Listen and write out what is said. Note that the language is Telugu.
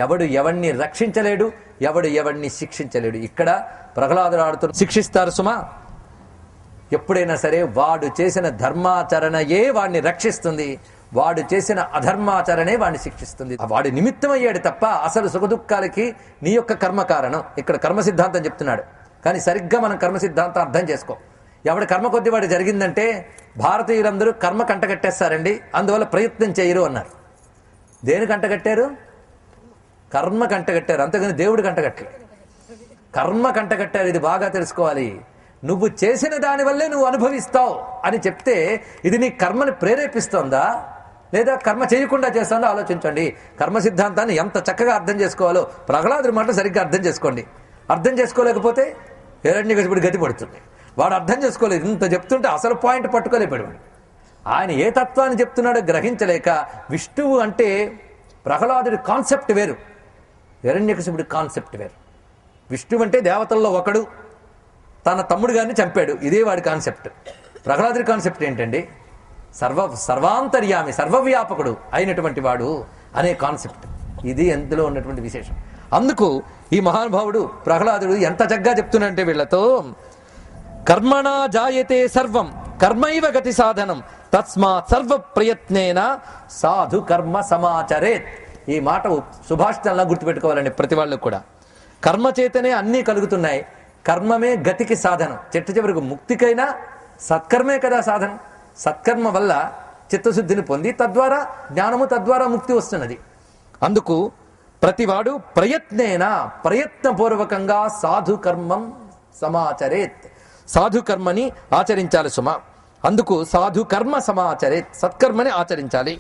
ఎవడు ఎవడిని రక్షించలేడు, ఎవడు ఎవడిని శిక్షించలేడు. ఇక్కడ ప్రహ్లాదుడు ఆడుతూ శిక్షిస్తారు సుమా. ఎప్పుడైనా సరే వాడు చేసిన ధర్మాచరణయే వాడిని రక్షిస్తుంది, వాడు చేసిన అధర్మాచరణే వాడిని శిక్షిస్తుంది. వాడు నిమిత్తం అయ్యాడు తప్ప అసలు సుఖదుఖాలకి నీ యొక్క కర్మ కారణం. ఇక్కడ కర్మ సిద్ధాంతం చెప్తున్నాడు, కానీ సరిగ్గా మనం కర్మ సిద్ధాంతం అర్థం చేసుకో. ఎవడి కర్మ కొద్ది వాడు జరిగిందంటే భారతీయులందరూ కర్మ కంటగట్టేస్తారండి, అందువల్ల ప్రయత్నం చేయరు అన్నారు. దేని కంటగట్టారు? కర్మ కంటగట్టారు, అంతేగాని దేవుడు కంటగట్టలేదు. కర్మ కంటగట్టారు, ఇది బాగా తెలుసుకోవాలి. నువ్వు చేసిన దానివల్లే నువ్వు అనుభవిస్తావు అని చెప్తే ఇది నీ కర్మని ప్రేరేపిస్తోందా లేదా కర్మ చేయకుండా చేస్తుందో ఆలోచించండి. కర్మ సిద్ధాంతాన్ని ఎంత చక్కగా అర్థం చేసుకోవాలో ప్రహ్లాదుడి మాట సరిగ్గా అర్థం చేసుకోండి. అర్థం చేసుకోలేకపోతే హిరణ్యకశిపుడి గతి పడుతుంది. వాడు అర్థం చేసుకోలేదు, ఇంత చెప్తుంటే అసలు పాయింట్ పట్టుకోలేపాడు. ఆయన ఏ తత్వాన్ని చెప్తున్నాడో గ్రహించలేక, విష్ణువు అంటే ప్రహ్లాదుడి కాన్సెప్ట్ వేరు, హిరణ్యకశిపుడి కాన్సెప్ట్ వేరు. విష్ణువు అంటే దేవతల్లో ఒకడు, తన తమ్ముడు గారిని చంపాడు, ఇదే వాడి కాన్సెప్ట్. ప్రహ్లాదుడి కాన్సెప్ట్ ఏంటండి? సర్వాంతర్యామి, సర్వవ్యాపకుడు అయినటువంటి వాడు అనే కాన్సెప్ట్. ఇది ఎందులో ఉన్నటువంటి విశేషం. అందుకు ఈ మహానుభావుడు ప్రహ్లాదుడు ఎంత చక్కగా చెప్తున్నాడంటే వీళ్లతో, కర్మణా జాయతే సర్వం కర్మైవ గతి సాధనం తస్మాత్ సర్వ ప్రయత్నేన సాధు కర్మ సమాచరేత్. ఈ మాట సుభాషితంలా గుర్తుపెట్టుకోవాలండి ప్రతి వాళ్ళు కూడా. కర్మ చేతనే అన్నీ కలుగుతున్నాయి, కర్మమే గతికి సాధనం. చిట్ట చివరికి ముక్తికైనా సత్కర్మే కదా సాధనం. సత్కర్మ వల్ల చిత్తశుద్ధిని పొంది తద్వారా జ్ఞానము, తద్వారా ముక్తి వస్తున్నది. అందుకు ప్రతివాడు ప్రయత్నపూర్వకంగా సాధు కర్మం సమాచరేత్, సాధు కర్మని ఆచరించాలి సుమా. అందుకు సాధు కర్మ సమాచరేత్, సత్కర్మని ఆచరించాలి.